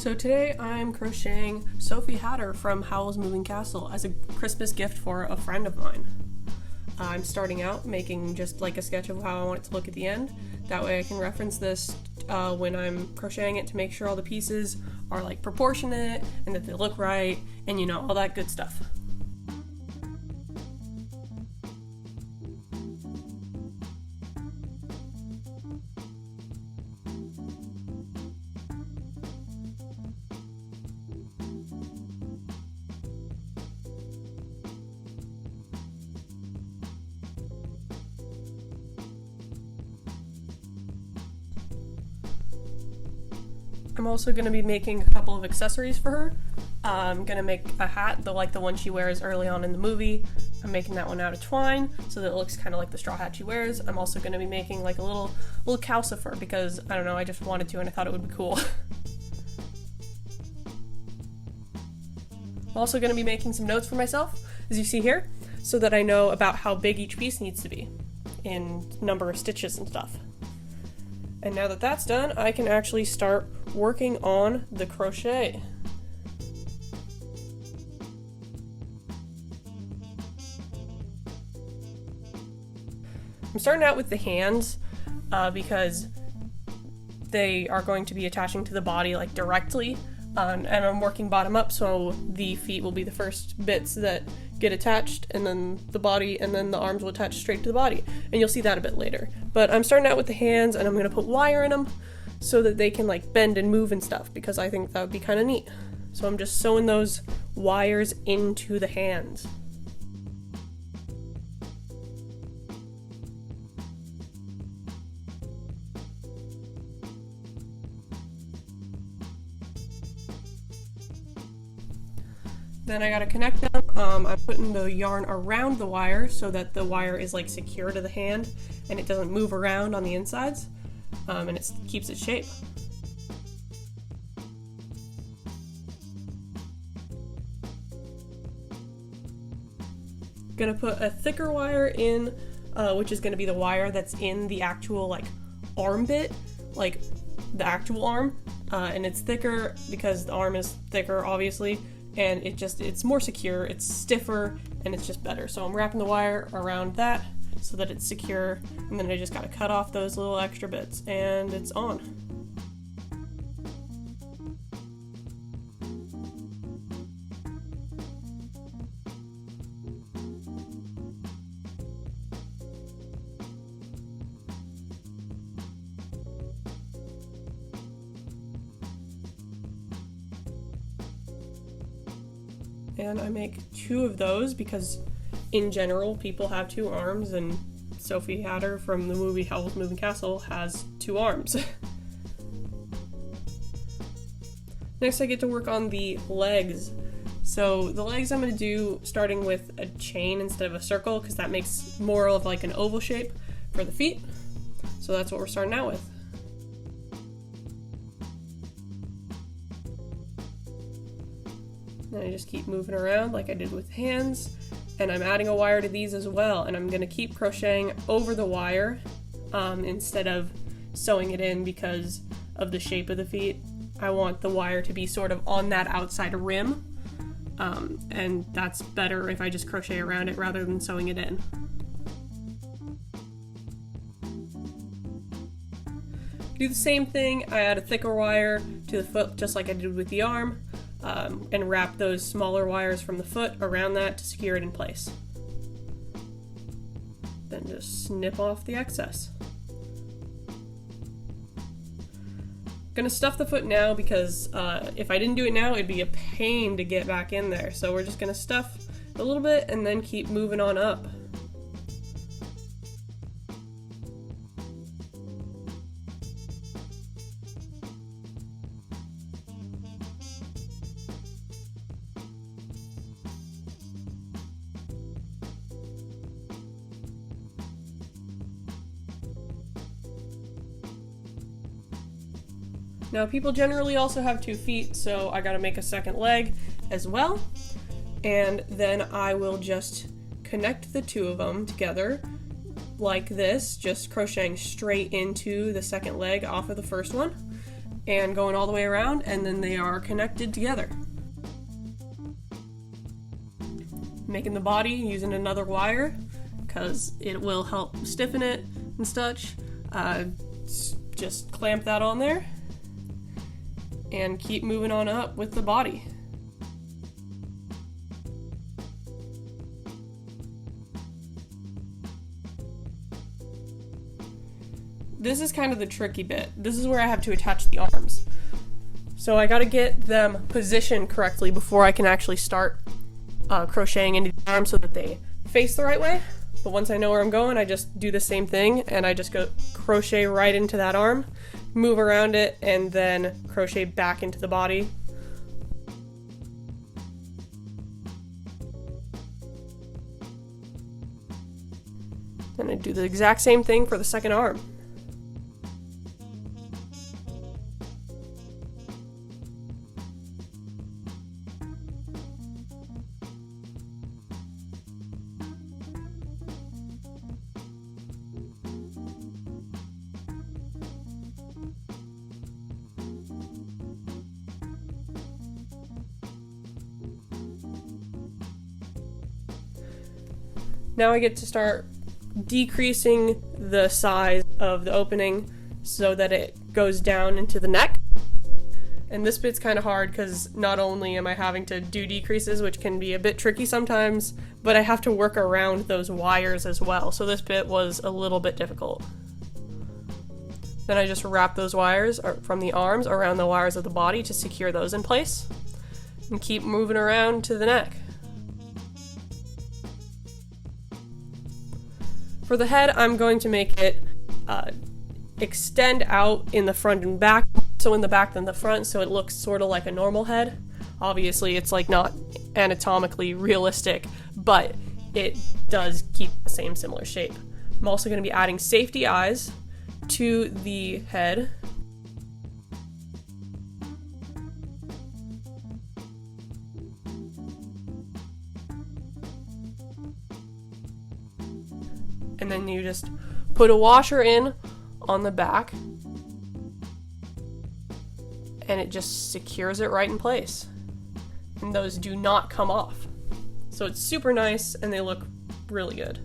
So today I'm crocheting Sophie Hatter from Howl's Moving Castle as a Christmas gift for a friend of mine. I'm starting out making just like a sketch of how I want it to look at the end. That way I can reference this when I'm crocheting it to make sure all the pieces are like proportionate and that they look right and you know, all that good stuff. I'm also going to be making a couple of accessories for her. I'm going to make a hat, like the one she wears early on in the movie. I'm making that one out of twine so that it looks kind of like the straw hat she wears. I'm also going to be making like a little Calcifer because, I don't know, I just wanted to and I thought it would be cool. I'm also going to be making some notes for myself, as you see here, so that I know about how big each piece needs to be in number of stitches and stuff. And now that that's done, I can actually start working on the crochet. I'm starting out with the hands because they are going to be attaching to the body like directly, and I'm working bottom up, so the feet will be the first bits that get attached, and then the body, and then the arms will attach straight to the body, and you'll see that a bit later. But I'm starting out with the hands, and I'm going to put wire in them so that they can like bend and move and stuff, because I think that would be kind of neat. So I'm just sewing those wires into the hands. Then I gotta connect them. I'm putting the yarn around the wire so that the wire is like secure to the hand and it doesn't move around on the insides, and it keeps its shape. Gonna put a thicker wire in, which is gonna be the wire that's in the actual like arm bit, like the actual arm, and it's thicker because the arm is thicker, obviously. And it's more secure, it's stiffer, and it's just better. So I'm wrapping the wire around that so that it's secure, and then I just gotta cut off those little extra bits, and it's on. And I make 2 of those because in general people have 2 arms, and Sophie Hatter from the movie Howl's Moving Castle has 2 arms. Next I get to work on the legs. So the legs I'm going to do starting with a chain instead of a circle because that makes more of like an oval shape for the feet. So that's what we're starting out with. And I just keep moving around like I did with hands, and I'm adding a wire to these as well, and I'm going to keep crocheting over the wire instead of sewing it in because of the shape of the feet. I want the wire to be sort of on that outside rim, and that's better if I just crochet around it rather than sewing it in. Do the same thing, I add a thicker wire to the foot just like I did with the arm. And wrap those smaller wires from the foot around that to secure it in place. Then just snip off the excess. Gonna stuff the foot now because if I didn't do it now, it'd be a pain to get back in there. So we're just gonna stuff a little bit and then keep moving on up. Now people generally also have 2 feet, so I gotta make a second leg as well. And then I will just connect the 2 of them together like this, just crocheting straight into the second leg off of the first one. and going all the way around, and then they are connected together. Making the body using another wire because it will help stiffen it and such. Just clamp that on there and keep moving on up with the body. This is kind of the tricky bit. This is where I have to attach the arms. So I gotta get them positioned correctly before I can actually start crocheting into the arms so that they face the right way. But once I know where I'm going, I just do the same thing and I just go crochet right into that arm, move around it, and then crochet back into the body. And I do the exact same thing for the second arm. Now I get to start decreasing the size of the opening so that it goes down into the neck. And this bit's kind of hard because not only am I having to do decreases, which can be a bit tricky sometimes, but I have to work around those wires as well. So this bit was a little bit difficult. Then I just wrap those wires from the arms around the wires of the body to secure those in place and keep moving around to the neck. For the head, I'm going to make it extend out in the front and back, so in the back than the front, so it looks sort of like a normal head. Obviously, it's like not anatomically realistic, but it does keep the same similar shape. I'm also going to be adding safety eyes to the head. And then you just put a washer in on the back and it just secures it right in place. And those do not come off. So it's super nice and they look really good.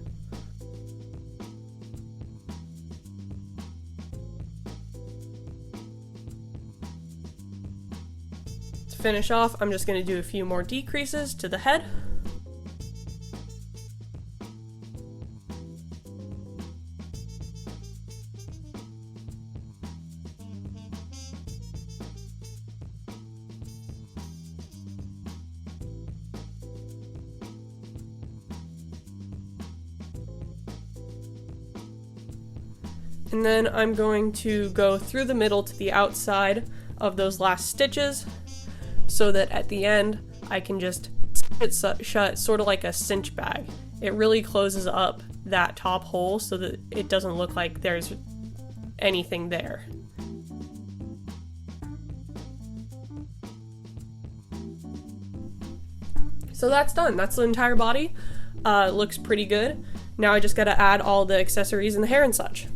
To finish off, I'm just going to do a few more decreases to the head. And then I'm going to go through the middle to the outside of those last stitches so that at the end I can just zip it shut, sort of like a cinch bag. It really closes up that top hole so that it doesn't look like there's anything there. So that's done. That's the entire body. It looks pretty good. Now I just gotta add all the accessories and the hair and such.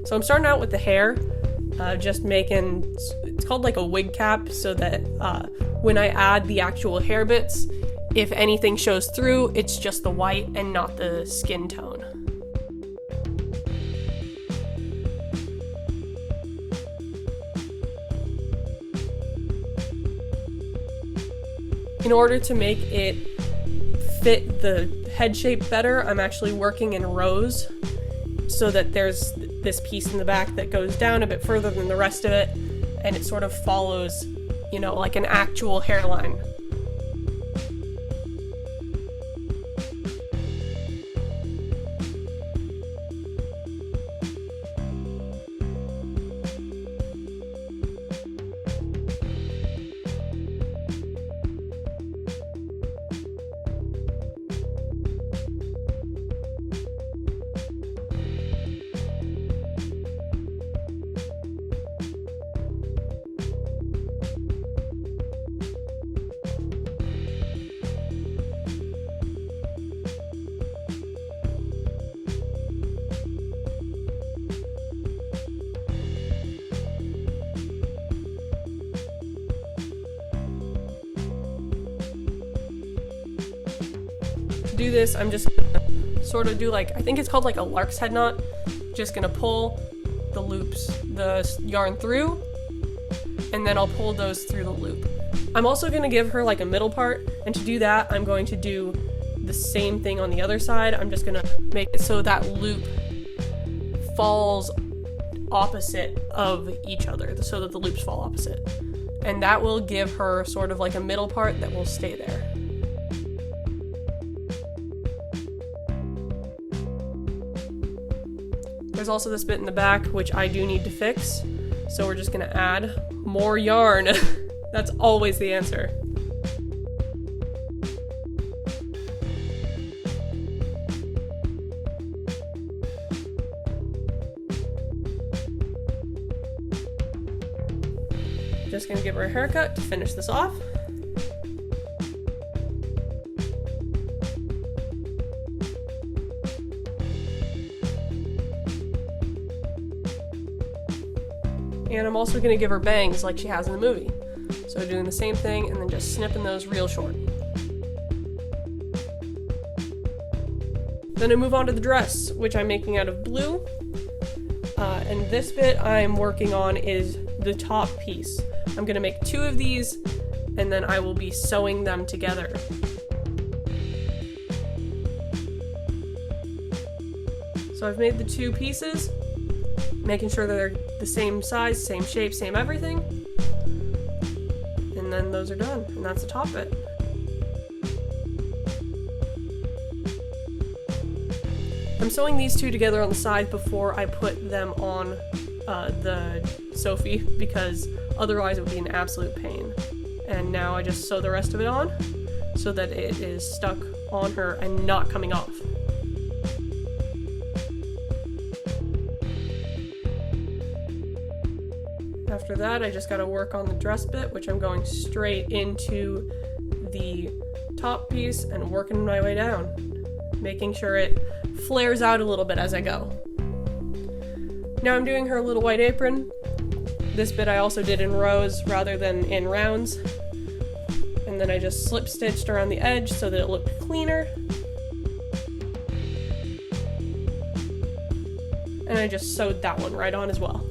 So I'm starting out with the hair, just making, it's called like a wig cap, so that when I add the actual hair bits, if anything shows through, it's just the white and not the skin tone. In order to make it fit the head shape better, I'm actually working in rows so that there's this piece in the back that goes down a bit further than the rest of it, and it sort of follows, you know, like an actual hairline. to do this, I'm just gonna sort of do like, I think it's called like a lark's head knot. Just gonna pull the loops, the yarn through, and then I'll pull those through the loop. I'm also gonna give her like a middle part, and to do that, I'm going to do the same thing on the other side. I'm just gonna make it so that loop falls opposite of each other, so that the loops fall opposite. And that will give her sort of like a middle part that will stay there. There's also this bit in the back, which I do need to fix. So we're just gonna add more yarn. That's always the answer. Just gonna give her a haircut to finish this off. And I'm also gonna give her bangs like she has in the movie. So doing the same thing and then just snipping those real short. Then I move on to the dress, which I'm making out of blue. And this bit I'm working on is the top piece. I'm gonna make 2 of these, and then I will be sewing them together. So I've made the 2 pieces, making sure that they're the same size, same shape, same everything. And then those are done, and that's the top bit. I'm sewing these 2 together on the side before I put them on the Sophie, because otherwise it would be an absolute pain. And now I just sew the rest of it on so that it is stuck on her and not coming off. After that, I just gotta work on the dress bit, which I'm going straight into the top piece and working my way down, making sure it flares out a little bit as I go. Now I'm doing her little white apron. This bit I also did in rows rather than in rounds. And then I just slip stitched around the edge so that it looked cleaner. And I just sewed that one right on as well.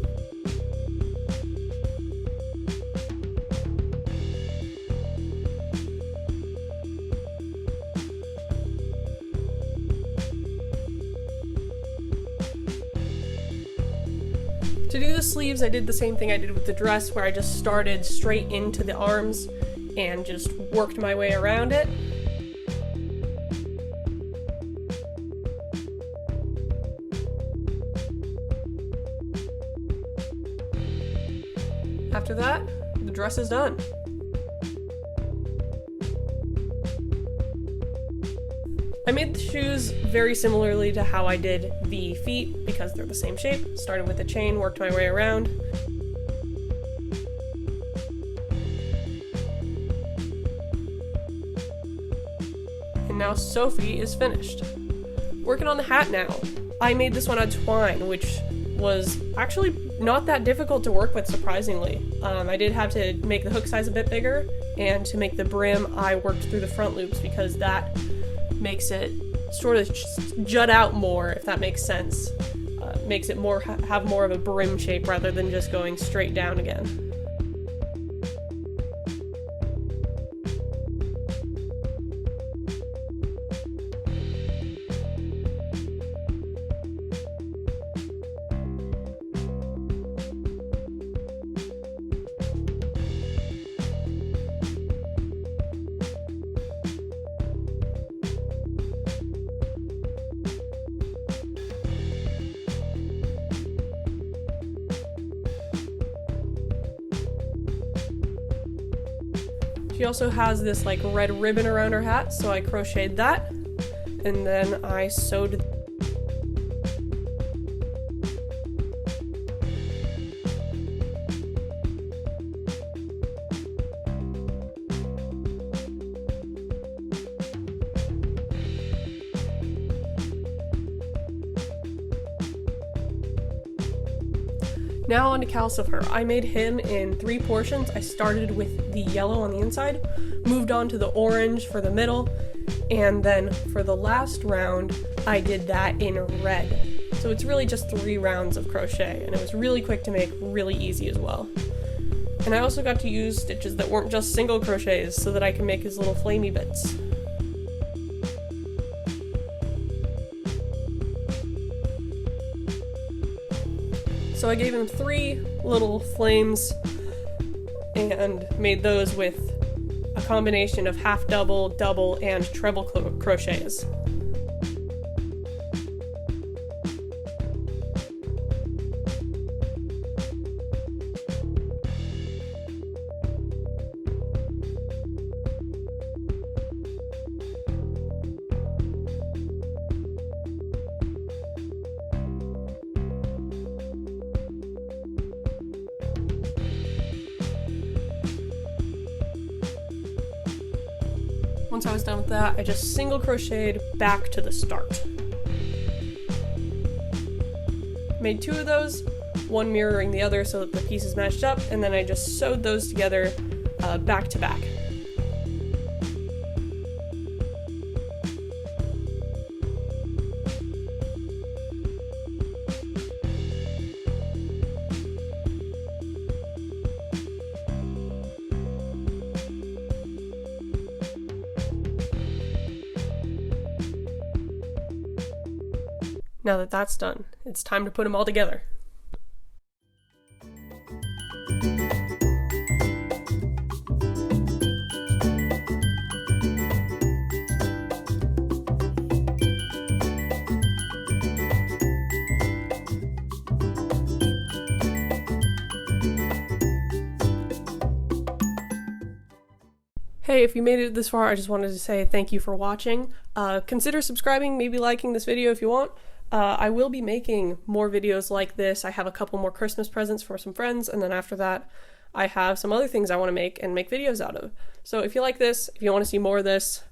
To do the sleeves, I did the same thing I did with the dress, where I just started straight into the arms and just worked my way around it. After that, the dress is done. I made the shoes very similarly to how I did the feet, because they're the same shape. Started with a chain, worked my way around. And now Sophie is finished. Working on the hat now. I made this one out of twine, which was actually not that difficult to work with, surprisingly. I did have to make the hook size a bit bigger, and to make the brim, I worked through the front loops, because that makes it sort of jut out more, if that makes sense. Makes it more have more of a brim shape rather than just going straight down again. She also has this like red ribbon around her hat, so I crocheted that, and then I sewed. Now on to Calcifer. I made him in 3 portions. I started with the yellow on the inside, moved on to the orange for the middle, and then for the last round, I did that in red. So it's really just 3 rounds of crochet, and it was really quick to make, really easy as well. And I also got to use stitches that weren't just single crochets so that I can make his little flamey bits. So I gave him 3 little flames and made those with a combination of half double, double, and treble crochets. Once I was done with that, I just single crocheted back to the start. Made 2 of those, one mirroring the other so that the pieces matched up, and then I just sewed those together back to back. Now that that's done, it's time to put them all together. Hey, if you made it this far, I just wanted to say thank you for watching. Consider subscribing, maybe liking this video if you want. I will be making more videos like this. I have a couple more Christmas presents for some friends, and then after that, I have some other things I want to make and make videos out of. So if you like this, if you want to see more of this,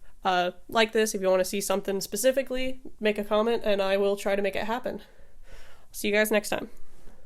like this, if you want to see something specifically, make a comment, and I will try to make it happen. See you guys next time.